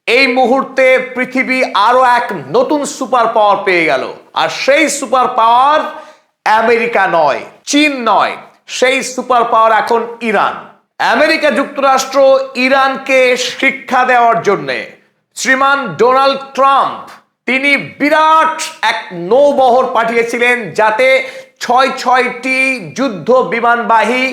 এই মুহূর্তে পৃথিবী আরো এক নতুন সুপার পাওয়ার পেয়ে গেল, আর সেই সুপার পাওয়ার আমেরিকা নয়, চীন নয়, সেই সুপার পাওয়ার এখন ইরান। আমেরিকা যুক্তরাষ্ট্র ইরানকে শিক্ষা দেওয়ার জন্য শ্রীমান ডোনাল্ড ট্রাম্প তিনি বিরাট এক নৌবহর পাঠিয়েছিলেন, যাতে ছয়টি যুদ্ধ বিমানবাহী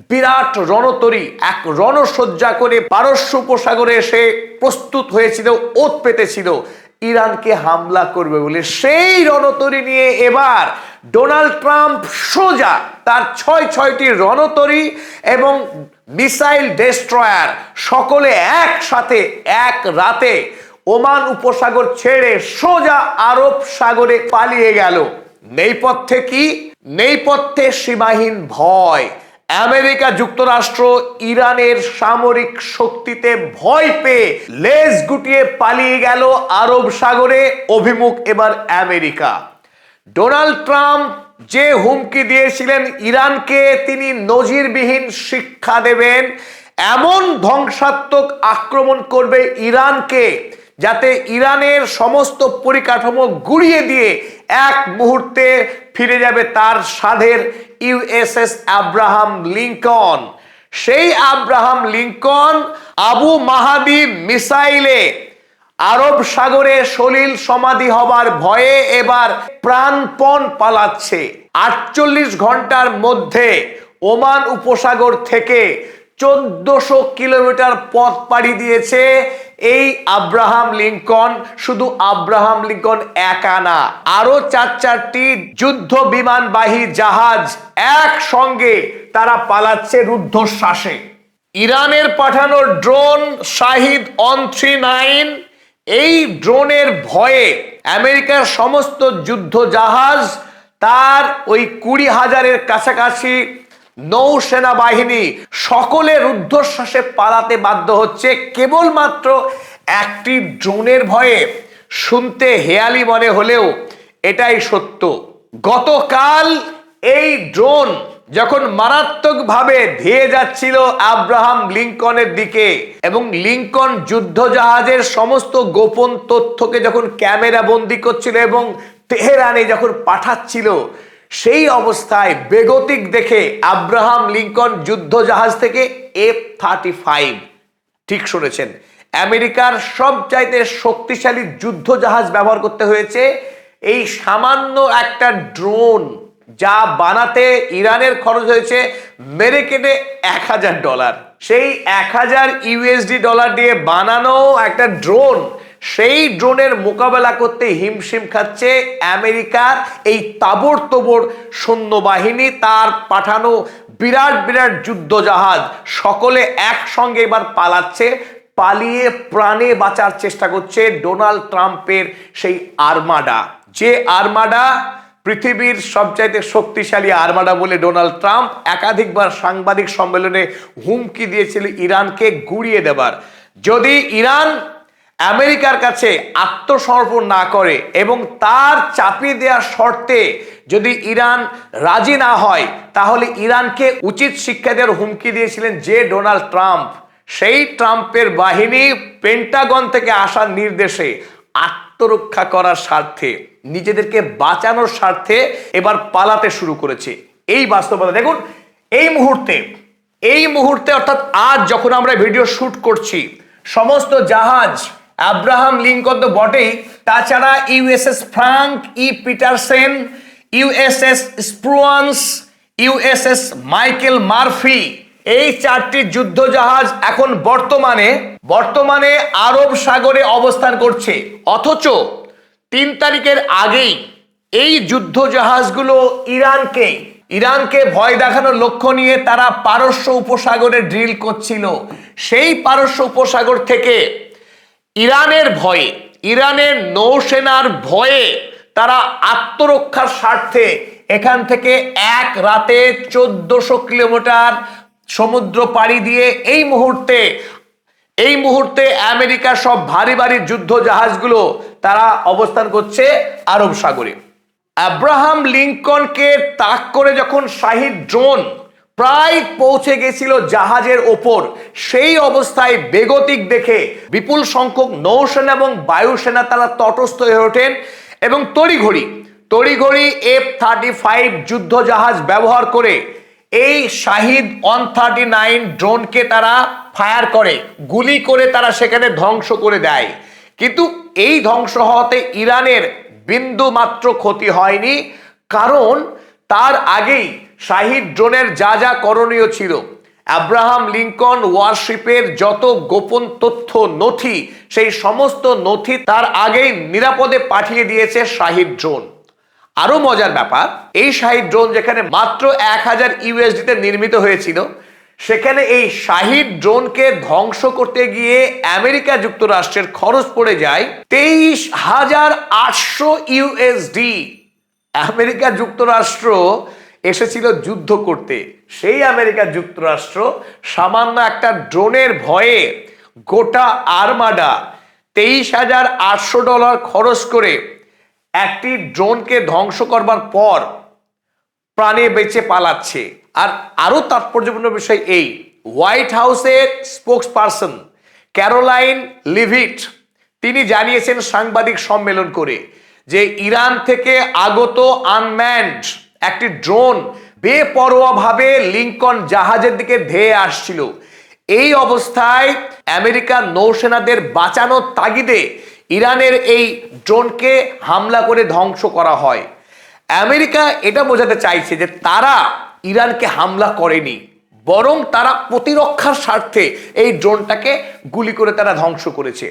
বিরাট রণতরী এক রণসজ্জা করে পারস্য উপসাগরে এসে প্রস্তুত হয়েছিল, ওত পেতেছিল ইরানকে হামলা করবে বলে। সেই রণতরী নিয়ে এবার ডোনাল্ড ট্রাম্প সোজা তার ছয়টি রণতরী এবং মিসাইল ডেস্ট্রয়ার সকলে একসাথে এক রাতে ওমান উপসাগর ছেড়ে সোজা আরব সাগরে পালিয়ে গেল। নেপথ্যে কি? নেপথ্যে সীমাহীন ভয়। আমেরিকা যুক্তরাষ্ট্র ইরানের সামরিক শক্তিতে ভয় পেয়ে লেজ গুটিয়ে পালিয়ে গেল আরব সাগরে অভিমুখ এবার আমেরিকা। ডোনাল্ড ট্রাম্প যে হুমকি দিয়েছিলেন ইরানকে তিনি নজিরবিহীন শিক্ষা দেবেন, এমন ধ্বংসাত্মক আক্রমণ করবে ইরানকে যাতে ইরানের সমস্ত পরিকাঠামো গুড়িয়ে দিয়ে এক মুহূর্তে ফিরে যাবে তার সাধের ইউএসএস আব্রাহাম লিঙ্কন। সেই আব্রাহাম লিঙ্কন আবু মাহাদি মিসাইলে আরব সাগরে সলিল সমাধি হবার ভয়ে এবার প্রাণপণ পালাচ্ছে। 48 ঘন্টার মধ্যে ওমান উপসাগর থেকে 1400 কিলোমিটার পথ পাড়ি দিয়েছে এই আব্রাহাম লিঙ্কন। শুধু আব্রাহাম লিঙ্কন একা না, আরো চারটি যুদ্ধ বিমানবাহী জাহাজ একসঙ্গে তারা পালাচ্ছে রুদ্ধশ্বাসে। ইরানের পাঠানো ড্রোন শাহিদ 139, এই ড্রোনের ভয়ে আমেরিকার সমস্ত যুদ্ধ জাহাজ তার ওই 20,000-এর কাছাকাছি নৌসেনা বাহিনী সকলে রুদ্ধশ্বাসে পালাতে বাধ্য হচ্ছে কেবলমাত্র একটি ড্রোনের ভয়ে। শুনতে হেয়ালি মনে হলেও এটাই সত্য। গতকাল এই ড্রোন যখন মারাত্মকভাবে ধেয়ে যাচ্ছিল আব্রাহাম লিঙ্কনের দিকে এবং লিঙ্কন যুদ্ধ জাহাজের সমস্ত গোপন তথ্যকে যখন ক্যামেরা বন্দি করছিল এবং তেহরানে যখন পাঠাচ্ছিল, সেই অবস্থায় বেগতিক দেখে আব্রাহাম লিঙ্কন যুদ্ধ জাহাজ থেকে F-35, ঠিক শুনেছেন, আমেরিকার সবচাইতে শক্তিশালী যুদ্ধ জাহাজ ব্যবহার করতে হয়েছে এই সামান্য একটা ড্রোন, যা বানাতে ইরানের খরচ হয়েছে মেরে কেটে $1,000। সেই $1,000 দিয়ে বানানো একটা ড্রোন, সেই ড্রোনের মোকাবেলা করতে হিমশিম খাচ্ছে আমেরিকার এই তাবড়তোড় সৈন্যবাহিনী, তার পাঠানো বিরাট বিরাট যুদ্ধ জাহাজ সকলে একসঙ্গে এবার পালাচ্ছে। পালিয়ে প্রাণে বাঁচার চেষ্টা করছে ডোনাল্ড ট্রাম্পের সেই আর্মাডা, যে আর্মাডা পৃথিবীর সবচাইতে শক্তিশালী আর্মাডা বলে ডোনাল্ড ট্রাম্প একাধিকবার সাংবাদিক সম্মেলনে হুমকি দিয়েছিল ইরানকে গুড়িয়ে দেবার। যদি ইরান আমেরিকার কাছে আত্মসমর্পণ না করে এবং তার চাপিয়ে দেওয়ার শর্তে যদি ইরান রাজি না হয়, তাহলে ইরানকে উচিত শিক্ষা দেওয়ার হুমকি দিয়েছিলেন যে ডোনাল্ড ট্রাম্প। সেই ট্রাম্পের বাহিনী পেন্টাগন থেকে আসার নির্দেশে আত্মরক্ষা করার স্বার্থে, নিজেদেরকে বাঁচানোর স্বার্থে এবার পালাতে শুরু করেছে। এই বাস্তবতা দেখুন, এই মুহূর্তে অর্থাৎ আজ যখন আমরা ভিডিও শুট করছি, সমস্ত জাহাজ আব্রাহাম লিঙ্কন তো বটেই, তাছাড়া USS Frank E Petersen, USS Spruance, USS Michael Murphy, এই 4টি যুদ্ধ জাহাজ এখন বর্তমানে আরব সাগরে অবস্থান করছে। অথচ 3 তারিখের আগেই এই যুদ্ধ জাহাজগুলো ইরানকে ভয় দেখানোর লক্ষ্য নিয়ে তারা পারস্য উপসাগরে ড্রিল করছিল। সেই পারস্য উপসাগর থেকে ইরানের নৌসেনার ভয়ে তারা আত্মরক্ষার স্বার্থে এখান থেকে এক রাতে 1400 কিলোমিটার সমুদ্র পাড়ি দিয়ে এই মুহূর্তে আমেরিকার সব ভারী ভারী যুদ্ধ জাহাজগুলো তারা অবস্থান করছে আরব সাগরে। আব্রাহাম লিঙ্কনকে তাক করে যখন শাহিদ ড্রোন প্রায় পৌঁছে গেছিল জাহাজের ওপর। সেই অবস্থায় বেগতিক দেখে বিপুল সংখ্যক নৌসেনা এবং বায়ুসেনা তারা তটস্থ হয়ে ওঠেন এবং তড়িঘড়ি F-35 যুদ্ধ জাহাজ ব্যবহার করে এই শাহিদ 139 ড্রোনকে তারা ফায়ার করে, গুলি করে তারা সেখানে ধ্বংস করে দেয়। কিন্তু এই ধ্বংস হওয়াতে ইরানের বিন্দু মাত্র ক্ষতি হয়নি, কারণ তার আগেই শাহিদ ড্রোনের যা যা করণীয় ছিল, আব্রাহাম লিঙ্কন ওয়ারশিপের যত গোপন তথ্য নথি, সেই সমস্ত নথি তার আগেই নিরাপদে পাঠিয়ে দিয়েছে শাহিদ ড্রোন। আরো মজার ব্যাপার, এই শাহিদ ড্রোন যেখানে মাত্র 1000 ইউএসডিতে নির্মিত হয়েছিল, সেখানে এই শাহিদ ড্রোনকে ধ্বংস করতে গিয়ে আমেরিকা যুক্তরাষ্ট্রের খরচ পড়ে যায় 23,800 ইউএসডি। আমেরিকা যুক্তরাষ্ট্র এসেছিল যুদ্ধ করতে, সেই আমেরিকা যুক্তরাষ্ট্র সামান্য একটা ড্রোনের ভয়ে গোটা আর্মাডা $23,800 খরচ করে একটি ড্রোনকে ধ্বংস করবার পর প্রাণে বেঁচে পালাচ্ছে। আর আরো তাৎপর্যপূর্ণ বিষয়, এই হোয়াইট হাউসের স্পোকসপারসন ক্যারোলাইন লিভিট তিনি জানিয়েছেন সাংবাদিক সম্মেলন করে যে ইরান থেকে আগত আনম্যান্ড একটি ড্রোন বেপরোয়াভাবে লিঙ্কন জাহাজের দিকে ধেয়ে আসছিল। এই অবস্থায় আমেরিকার নৌসেনাদের বাঁচানোর তাগিদে ইরানের এই ড্রোনকে হামলা করে ধ্বংস করা হয়। আমেরিকা এটা বোঝাতে চাইছে যে তারা ইরানকে হামলা করেনি, বরং তারা প্রতিরক্ষার স্বার্থে এই ড্রোনটাকে গুলি করে তারা ধ্বংস করেছে।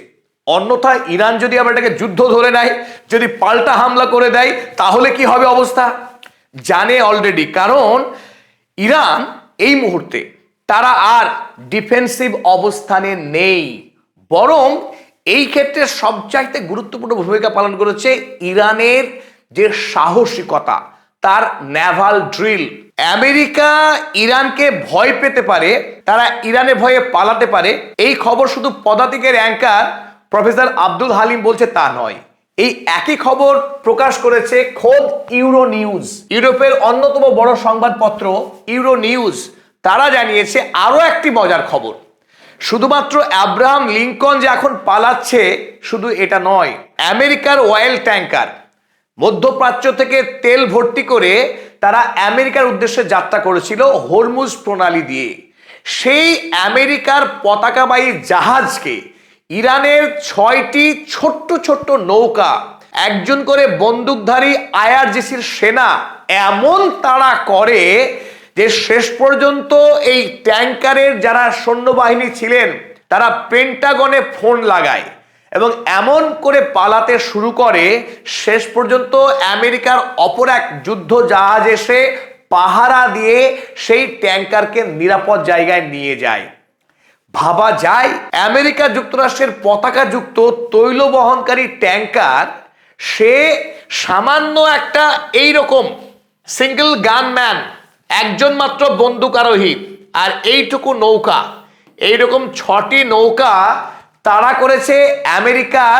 অন্যথায় ইরান যদি আবার এটাকে যুদ্ধ ধরে নেয়, যদি পাল্টা হামলা করে দেয়, তাহলে কি হবে অবস্থা জানে অলরেডি। কারণ ইরান এই মুহূর্তে তারা আর ডিফেন্সিভ অবস্থানে নেই, বরং এই ক্ষেত্রে সবচাইতে গুরুত্বপূর্ণ ভূমিকা পালন করেছে ইরানের যে সাহসিকতা, তার নেভাল ড্রিল। আমেরিকা ইরানকে ভয় পেতে পারে, তারা ইরানের ভয়ে পালাতে পারে, এই খবর শুধু পদাতিকের অ্যাঙ্কার প্রফেসর আব্দুল হালিম বলছে তা নয়। এই একই খবর প্রকাশ করেছে খোদ ইউরো নিউজ, ইউরোপের অন্যতম বড় সংবাদপত্র ইউরো নিউজ। তারা জানিয়েছে আরো একটি মজার খবর, শুধুমাত্র আব্রাহাম লিঙ্কন যে এখন পালাচ্ছে শুধু এটা নয়, আমেরিকার অয়েল ট্যাঙ্কার মধ্যপ্রাচ্য থেকে তেল ভর্তি করে তারা আমেরিকার উদ্দেশ্যে যাত্রা করেছিল হরমুজ প্রণালী দিয়ে। সেই আমেরিকার পতাকাবাহী জাহাজকে ইরানের 6টি ছোট্ট ছোট্ট নৌকা, একজন করে বন্দুকধারী আইআরজিসির সেনা এমন তাড়া করে যে শেষ পর্যন্ত এই ট্যাঙ্কারের যারা সৈন্যবাহিনী ছিলেন তারা পেন্টাগনে ফোন লাগায় এবং এমন করে পালাতে শুরু করে, শেষ পর্যন্ত আমেরিকার অপর এক যুদ্ধ জাহাজ এসে পাহারা দিয়ে সেই ট্যাঙ্কারকে নিরাপদ জায়গায় নিয়ে যায়। ভাবা যায় আমেরিকা যুক্তরাষ্ট্রের পতাকা যুক্ত তৈল বহনকারী ট্যাঙ্কার, সে সামান্য একটা এইরকম সিঙ্গেল গানম্যান, একজন মাত্র বন্দুক আরোহী আর এইটুকু নৌকা, এইরকম 6টি নৌকা তাড়া করেছে আমেরিকার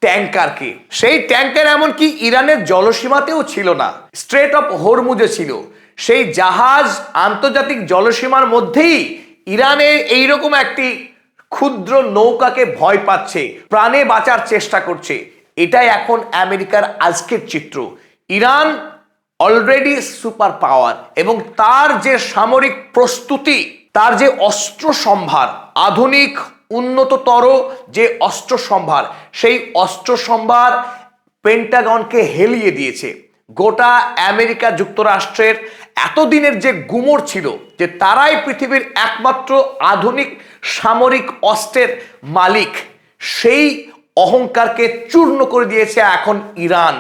ট্যাঙ্কারকে। সেই ট্যাঙ্কার এমনকি ইরানের জলসীমাতেও ছিল না, স্ট্রেট অফ হরমুজে ছিল। সেই জাহাজ আন্তর্জাতিক জলসীমার মধ্যেই ইরানের এইরকম একটি ক্ষুদ্র নৌকাকে ভয় পাচ্ছে, প্রাণে বাঁচার চেষ্টা করছে। এটাই এখন আমেরিকার আজকের চিত্র। ইরান অলরেডি সুপার পাওয়ার এবং তার যে সামরিক প্রস্তুতি, তার যে অস্ত্র সম্ভার, আধুনিক উন্নততর যে অস্ত্র সম্ভার, সেই অস্ত্র সম্ভার পেন্টাগনকে হেলিয়ে দিয়েছে। গোটা আমেরিকা যুক্তরাষ্ট্রের এতদিনের যে গুমর ছিল যে তারাই পৃথিবীর একমাত্র আধুনিক সামরিক অস্ত্রের মালিক, সেই অহংকারকে চূর্ণ করে দিয়েছে এখন ইরান।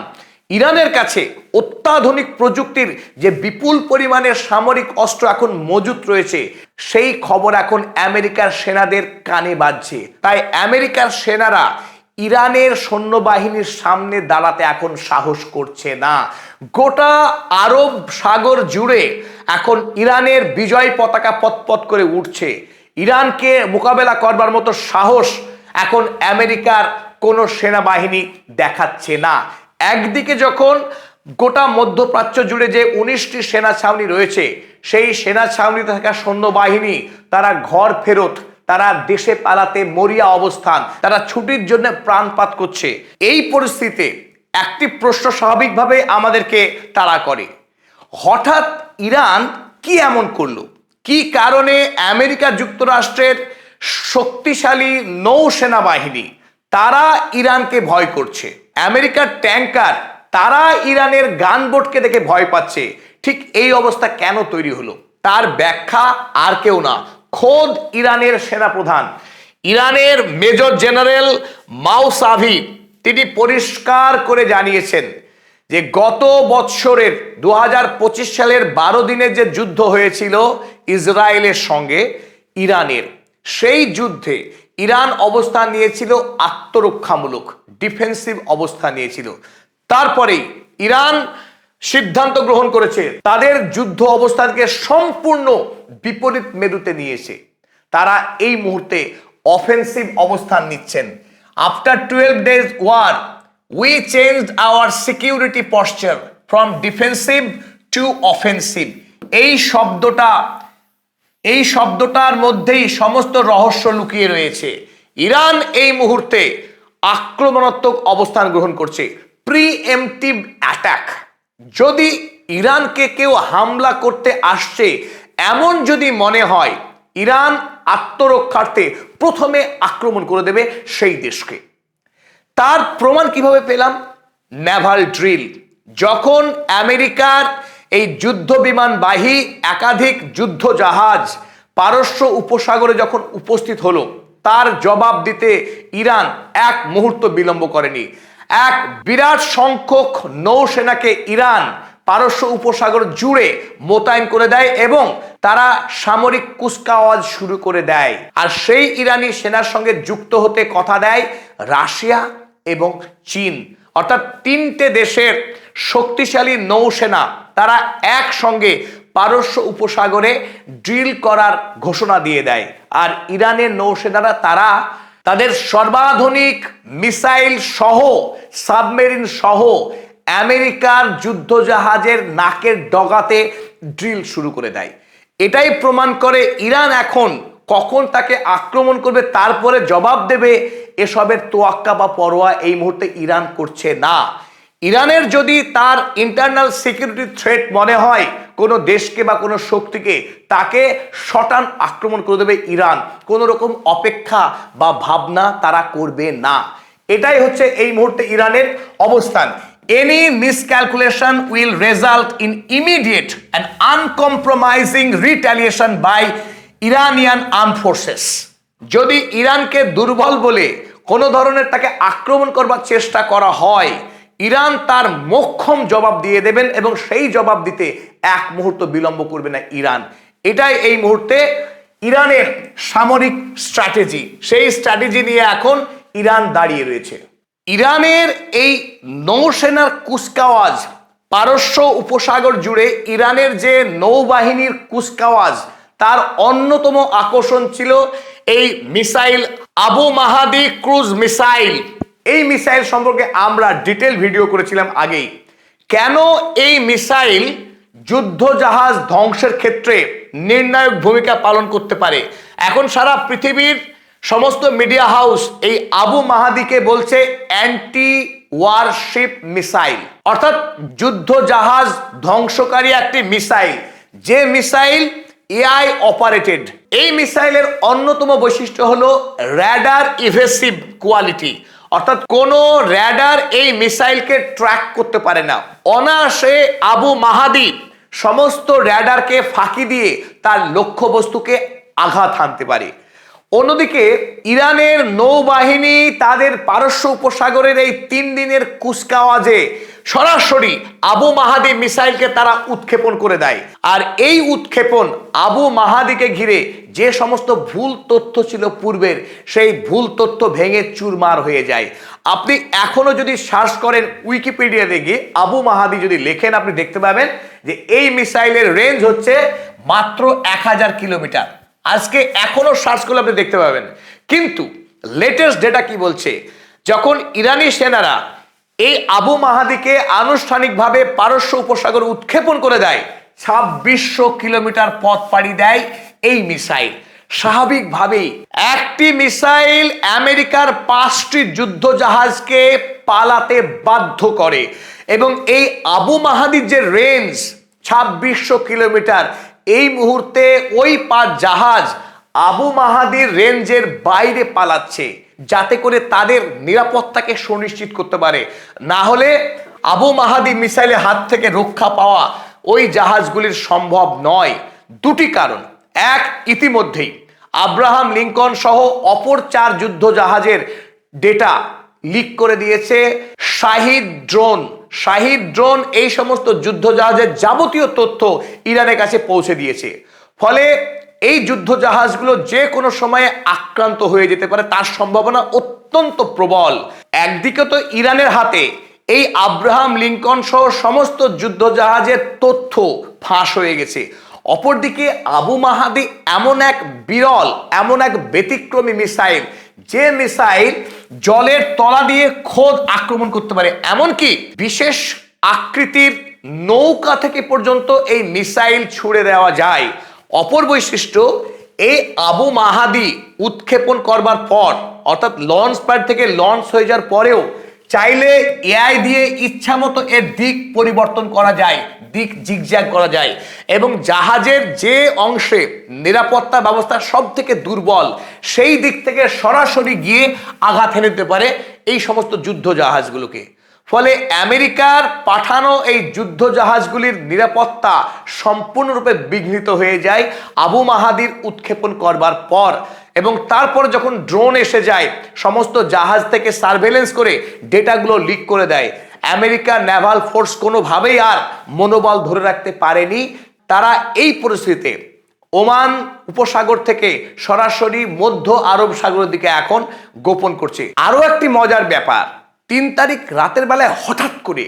ইরানের কাছে অত্যাধুনিক প্রযুক্তির যে বিপুল পরিমাণের সামরিক অস্ত্র এখন মজুত রয়েছে, সেই খবর এখন আমেরিকার সেনাদের কানে বাজছে। তাই আমেরিকার সেনারা ইরানের সৈন্যবাহিনীর সামনে দাঁড়াতে এখন সাহস করছে না। গোটা আরব সাগর জুড়ে এখন ইরানের বিজয় পতাকা পতপত করে উঠছে। ইরানকে মোকাবেলা করবার মতো সাহস এখন আমেরিকার কোনো সেনাবাহিনী দেখাচ্ছে না। একদিকে যখন গোটা মধ্যপ্রাচ্য জুড়ে যে 19টি সেনা ছাউনি রয়েছে, সেই সেনা ছাউনিতে থাকা সৈন্যবাহিনী তারা ঘর ফেরত, তারা দেশে পালাতে মরিয়া অবস্থান, তারা ছুটির জন্য প্রাণপাত করছে। এই পরিস্থিতিতে একটি প্রশ্ন স্বাভাবিকভাবে আমাদেরকে তাড়া করে, হঠাৎ ইরান কি এমন করলো? কি কারণে আমেরিকা যুক্তরাষ্ট্রের শক্তিশালী নৌসেনা বাহিনী তারা ইরানকে ভয় করছে, আমেরিকার ট্যাঙ্কার তারা ইরানের গানবোটকে দেখে ভয় পাচ্ছে? ঠিক এই অবস্থা কেন তৈরি হলো? তার ব্যাখ্যা আর কেউ না, খোদ ইরানের সেনাপ্রধান, ইরানের মেজর জেনারেল মাওসাভি। তিনি পরিষ্কার করে জানিয়েছেন যে গত বৎসরের 2025 সালের 12 দিনের যে যুদ্ধ হয়েছিল ইসরায়েলের সঙ্গে ইরানের, সেই যুদ্ধে ইরান অবস্থান নিয়েছিল আত্মরক্ষামূলক, ডিফেন্সিভ অবস্থান নিয়েছিল। তারপরেই ইরান সিদ্ধান্ত গ্রহণ করেছে তাদের যুদ্ধ অবস্থানকে সম্পূর্ণ বিপরীত মেরুতে নিয়েছে। তারা এই মুহূর্তে অফেন্সিভ অবস্থান নিচ্ছেন। After 12 days war we changed our security posture from defensive to offensive। এই শব্দটার মধ্যেই সমস্ত রহস্য লুকিয়ে রয়েছে। ইরান এই মুহূর্তে আক্রমণাত্মক অবস্থান গ্রহণ করছে, প্রিএমপ্টিভ অ্যাটাক। যদি ইরানকে কেউ হামলা করতে আসছে এমন যদি মনে হয়, ইরান আত্মরক্ষার্থে প্রথমে আক্রমণ করে দেবে সেই দেশকে। তার প্রমাণ কিভাবে পেলাম? নেভাল ড্রিল। যখন আমেরিকার এই যুদ্ধ বিমানবাহী একাধিক যুদ্ধ জাহাজ পারস্য উপসাগরে যখন উপস্থিত হলো, তার জবাব দিতে ইরান এক মুহূর্ত বিলম্ব করেনি। এক বিরাট সংখ্যক নৌসেনাকে ইরান পারস্য উপসাগর জুড়ে মোতায়েন করে দেয় এবং তারা সামরিক কুচকাওয়াজ শুরু করে দেয়। আর সেই ইরানি সেনার সঙ্গে যুক্ত হতে কথা দেয় রাশিয়া এবং চীন, অর্থাৎ 3টে দেশের শক্তিশালী নৌসেনা তারা একসঙ্গে পারস্য উপসাগরে ড্রিল করার ঘোষণা দিয়ে দেয়। আর ইরানের নৌসেনারা তারা তাদের সর্বাধুনিক মিসাইল সহ, সাবমেরিন সহ আমেরিকার যুদ্ধজাহাজের নাকের ডগাতে ড্রিল শুরু করে দেয়। এটাই প্রমাণ করে ইরান এখন কখন তাকে আক্রমণ করবে, তারপরে জবাব দেবে, এসবের তোয়াক্কা বা পরোয়া এই মুহূর্তে ইরান করছে না। ইরানের যদি তার ইন্টারনাল সিকিউরিটি থ্রেট মনে হয় কোনো দেশকে বা কোনো শক্তিকে, তাকে শটান আক্রমণ করে দেবে ইরান। কোনো রকম অপেক্ষা বা ভাবনা তারা করবে না। এটাই হচ্ছে এই মুহূর্তে ইরানের অবস্থান। Any miscalculation will result in immediate and uncompromising retaliation by Iranian armed forces। যদি ইরানকে দুর্বল বলে কোনো ধরনের তাকে আক্রমণ করবার চেষ্টা করা হয়, ইরান তার মোক্ষম জবাব দিয়ে দেবেন এবং সেই জবাব দিতে এক মুহূর্ত বিলম্ব করবে না ইরান। এটাই এই মুহূর্তে ইরানের সামরিক স্ট্র্যাটেজি। সেই স্ট্র্যাটেজি নিয়ে এখন ইরান দাঁড়িয়ে রয়েছে। ইরানের এই নৌসেনার কুচকাওয়াজ পারস্য উপসাগর জুড়ে, ইরানের যে নৌবাহিনীর কুচকাওয়াজ, তার অন্যতম আকর্ষণ ছিল এই মিসাইল আবু মাহাদি ক্রুজ মিসাইল। এই মিসাইল সম্পর্কে আমরা ডিটেল ভিডিও করেছিলাম আগেই। কেন এই মিসাইল যুদ্ধ জাহাজ ধ্বংসের ক্ষেত্রে নির্ণায়ক ভূমিকা পালন করতে পারে? এখন সারা পৃথিবীর সমস্ত মিডিয়া হাউস এই আবু মাহাদিকে বলছে অ্যান্টি ওয়ারশিপ মিসাইল, অর্থাৎ যুদ্ধ জাহাজ ধ্বংসকারী একটি মিসাইল, যে মিসাইল এআই অপারেটেড। এই মিসাইলের অন্যতম বৈশিষ্ট্য হলো র্যাডার ইভেসিভ কোয়ালিটি, অর্থাৎ কোনো র্যাডার এই মিসাইলকে ট্র্যাক করতে পারে না। অনায়াসে আবু মাহাদি সমস্ত র্যাডারকে ফাঁকি দিয়ে তার লক্ষ্যবস্তুকে আঘাত হানতে পারে। অন্যদিকে ইরানের নৌবাহিনী তাদের পারস্য উপসাগরের এই 3 দিনের কুচকাওয়াজে সরাসরি আবু মাহাদি মিসাইলকে তারা উৎক্ষেপণ করে দেয়। আর এই উৎক্ষেপণ আবু মাহাদিকে ঘিরে যে সমস্ত ভুল তথ্য ছিল পূর্বের, সেই ভুল তথ্য ভেঙে চুরমার হয়ে যায়। আপনি এখনো যদি সার্চ করেন উইকিপিডিয়াতে গিয়ে আবু মাহাদি যদি লেখেন, আপনি দেখতে পাবেন যে এই মিসাইলের রেঞ্জ হচ্ছে মাত্র 1000 কিলোমিটার। আজকে এখনো সার্চ করলে আপনি দেখতে পাবেন। কিন্তু লেটেস্ট ডেটা কি বলছে, যখন ইরানি সেনারা এই আবু মাহাদিকে আনুষ্ঠানিকভাবে পারস্য উপসাগরে উৎক্ষেপণ করে দেয়। 2600 কিলোমিটার পথ পাড়ি দেয় এই মিসাইল। স্বাভাবিকভাবেই একটি মিসাইল আমেরিকার 5টি যুদ্ধ জাহাজকে পালাতে বাধ্য করে এবং এই আবু মাহাদির যে রেঞ্জ 2600 কিলোমিটার, এই মুহূর্তে ওই 5 জাহাজ আবু মাহাদির রেঞ্জের বাইরে পালাচ্ছে যাতে করে তাদের নিরাপত্তাকে সুনিশ্চিত করতে পারে। না হলে আবু মাহাদি মিসাইলের হাত থেকে রক্ষা পাওয়া ওই জাহাজগুলির সম্ভব নয়। দুটি কারণ। এক, ইতিমধ্যেই আব্রাহাম লিঙ্কন সহ অপর 4 যুদ্ধ জাহাজের ডেটা লিক করে দিয়েছে শাহিদ ড্রোন এই সমস্ত যুদ্ধ জাহাজের যাবতীয় তথ্য ইরানের কাছে পৌঁছে দিয়েছে। ফলে এই যুদ্ধ জাহাজগুলো যে কোনো সময়ে আক্রান্ত হয়ে যেতে পারে, তার সম্ভাবনা অত্যন্ত প্রবল। একদিকে তো ইরানের হাতে এই আব্রাহাম লিঙ্কন সহ সমস্ত যুদ্ধ জাহাজের তথ্য ফাঁস হয়ে গেছে, অপরদিকে আবু মাহাদি এমন এক বিরল, এমন এক ব্যতিক্রমী মিসাইল, যে মিসাইল জলের তলা দিয়ে খোদ আক্রমণ করতে পারে, এমনকি বিশেষ আকৃতির নৌকা থেকে পর্যন্ত এই মিসাইল ছুড়ে দেওয়া যায়। অপর বৈশিষ্ট্য, এই আবু মাহাদি উৎক্ষেপণ করবার পর, অর্থাৎ লঞ্চ প্যাড থেকে লঞ্চ হয়ে যাওয়ার পরেও চাইলে এআই দিয়ে ইচ্ছা মতো এর দিক পরিবর্তন করা যায়, দিক জিগজ্যাগ করা যায় এবং জাহাজের যে অংশে নিরাপত্তা ব্যবস্থা সব থেকে দুর্বল সেই দিক থেকে সরাসরি গিয়ে আঘাত এনে দিতে পারে এই সমস্ত যুদ্ধ জাহাজগুলোকে। ফলে আমেরিকার পাঠানো এই যুদ্ধ জাহাজগুলির নিরাপত্তা সম্পূর্ণরূপে বিঘ্নিত হয়ে যায় আবু মাহাদির উৎক্ষেপণ করবার পর। এবং তারপর যখন ড্রোন এসে যায়, সমস্ত জাহাজ থেকে সার্ভেলেন্স করে ডেটাগুলো লিক করে দেয়। আমেরিকার নেভাল ফোর্স কোনোভাবেই আর মনোবল ধরে রাখতে পারেনি। তারা এই পরিস্থিতিতে ওমান উপসাগর থেকে সরাসরি মধ্য আরব সাগরের দিকে এখন গোপন করছে। আরো একটি মজার ব্যাপার, 3 তারিখ রাতের বেলায় হঠাৎ করে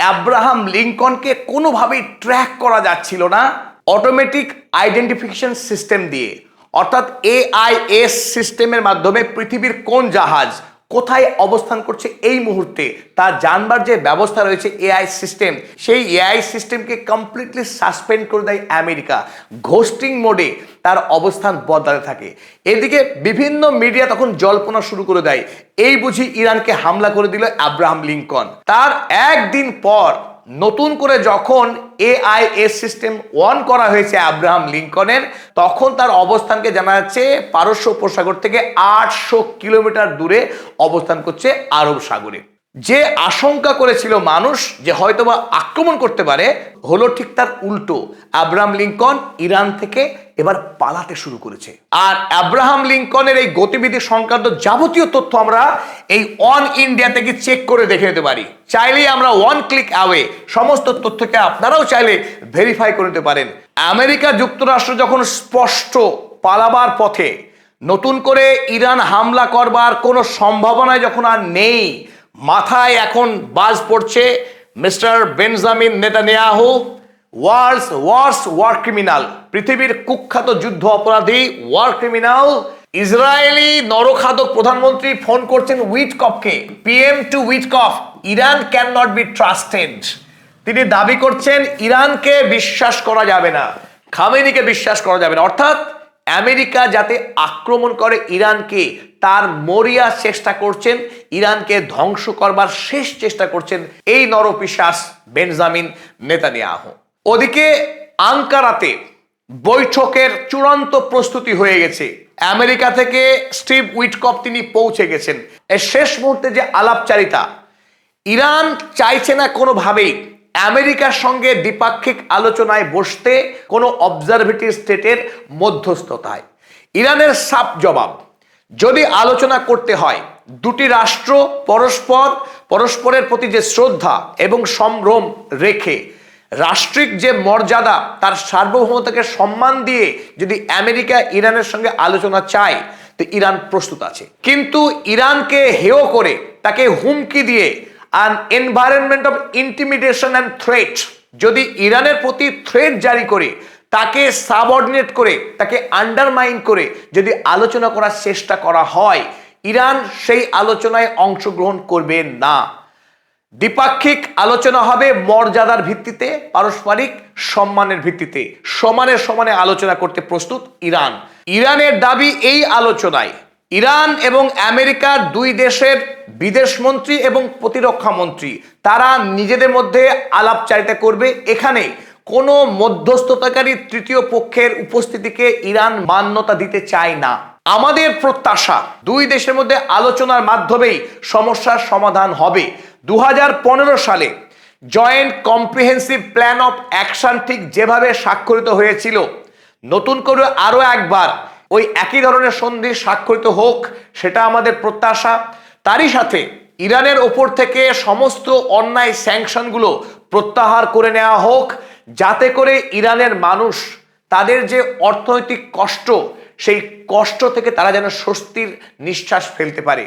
আব্রাহাম লিঙ্কনকে কোনোভাবেই ট্র্যাক করা যাচ্ছিল না অটোমেটিক আইডেন্টিফিকেশন সিস্টেম দিয়ে, অর্থাৎ AIS সিস্টেমের মাধ্যমে পৃথিবীর কোন জাহাজ কোথায় অবস্থান করছে এই মুহূর্তে তা জানবার যে ব্যবস্থা রয়েছে AI সিস্টেম, সেই AI সিস্টেমকে কমপ্লিটলি সাসপেন্ড করে দেয় আমেরিকা। ঘোস্টিং মোডে তার অবস্থান বদলাতে থাকে। এদিকে বিভিন্ন মিডিয়া তখন জল্পনা শুরু করে দেয়, এই বুঝি ইরানকে হামলা করে দিল আব্রাহাম লিঙ্কন। তার একদিন পর নতুন করে যখন AIS সিস্টেম অন করা হয়েছে আব্রাহাম লিঙ্কনের, তখন তার অবস্থানকে জানা যাচ্ছে পারস্য উপসাগর থেকে 800 কিলোমিটার দূরে অবস্থান করছে আরব সাগরে। যে আশঙ্কা করেছিল মানুষ যে হয়তোবা আক্রমণ করতে পারে, হলো ঠিক তার উল্টো। আব্রাহাম লিঙ্কন ইরান থেকে এবার পালাতে শুরু করেছে। আর আব্রাহাম লিঙ্কনের এই গতিবিধি সংক্রান্ত যাবতীয় তথ্য আমরা এই অন ইন্ডিয়া থেকে চেক করে দেখে নিতে পারি। চাইলেই আমরা 1 ক্লিক অ্যাওয়ে সমস্ত তথ্যকে আপনারাও চাইলে ভেরিফাই করে নিতে পারেন। আমেরিকা যুক্তরাষ্ট্র যখন স্পষ্ট পালাবার পথে, নতুন করে ইরান হামলা করবার কোনো সম্ভাবনা যখন আর নেই, মাথায় এখন বাজ পড়ছে mister Benjamin Netanyahu, world's worst war criminal, পৃথিবীর কুখ্যাত যুদ্ধ অপরাধী ওয়ার ক্রিমিনাল, ইসরায়েলি নরখাদক প্রধানমন্ত্রী ফোন করছেন উইটকফকে, PM to Witkoff, Iran can not be trusted. তিনি দাবি করছেন ইরানকে বিশ্বাস করা যাবে না, খামেনিকে বিশ্বাস করা যাবে না। অর্থাৎ আমেরিকা যাতে আক্রমণ করে ইরানকে, তার মরিয়া চেষ্টা করছেন, ইরানকে ধ্বংস করবার শেষ চেষ্টা করছেন এই নরপিশাচ বেঞ্জামিন নেতানিয়াহু। ওদিকে আঙ্কারাতে বৈঠকের চূড়ান্ত প্রস্তুতি হয়ে গেছে। আমেরিকা থেকে স্টিভ উইটকফ তিনি পৌঁছে গেছেন। এর শেষ মুহূর্তে যে আলাপচারিতা, ইরান চাইছে না কোনোভাবেই আমেরিকার সঙ্গে দ্বিপাক্ষিক আলোচনায় বসতে কোনো অবজারভেটিভ স্টেটের মধ্যস্থতায়। ইরানের সাফ জবাব, যদি আলোচনা করতে হয় দুটি রাষ্ট্র পরস্পরের প্রতি যে শ্রদ্ধা এবং সম্ভ্রম রেখে, রাষ্ট্রিক যে মর্যাদা, তার সার্বভৌমতাকে সম্মান দিয়ে যদি আমেরিকা ইরানের সঙ্গে আলোচনা চায়, তো ইরান প্রস্তুত আছে। কিন্তু ইরানকে হেয় করে, তাকে হুমকি দিয়ে, an environment of intimidation and threat, যদি ইরানের প্রতি থ্রেট জারি করে, তাকে সাবঅর্ডিনেট করে, তাকে আন্ডারমাইন করে যদি আলোচনা করার চেষ্টা করা হয়, ইরান সেই আলোচনায় অংশগ্রহণ করবে না। দ্বিপাক্ষিক আলোচনা হবে মর্যাদার ভিত্তিতে, পারস্পরিক সম্মানের ভিত্তিতে, সমানে সমানে আলোচনা করতে প্রস্তুত ইরান। ইরানের দাবি এই আলোচনায় ইরান এবং আমেরিকার দুই দেশের বিদেশমন্ত্রী এবং প্রতিরক্ষা মন্ত্রী তারা নিজেদের মধ্যে আলাপচারিতা করবে। এখানে কোনো মধ্যস্থতাকারী তৃতীয় পক্ষের উপস্থিতিকে ইরান মান্যতা দিতে চায় না। আমাদের প্রত্যাশা দুই দেশের মধ্যে আলোচনার মাধ্যমেই সমস্যার সমাধান হবে। 2015 সালে joint comprehensive plan of action ঠিক যেভাবে স্বাক্ষরিত হয়েছিল, নতুন করে আরো একবার ওই একই ধরনের সন্ধি স্বাক্ষরিত হোক, সেটা আমাদের প্রত্যাশা। তারই সাথে ইরানের ওপর থেকে সমস্ত অন্যায় স্যাংশনগুলো প্রত্যাহার করে নেওয়া হোক, যাতে করে ইরানের মানুষ তাদের যে অর্থনৈতিক কষ্ট, সেই কষ্ট থেকে তারা যেন স্বস্তির নিঃশ্বাস ফেলতে পারে।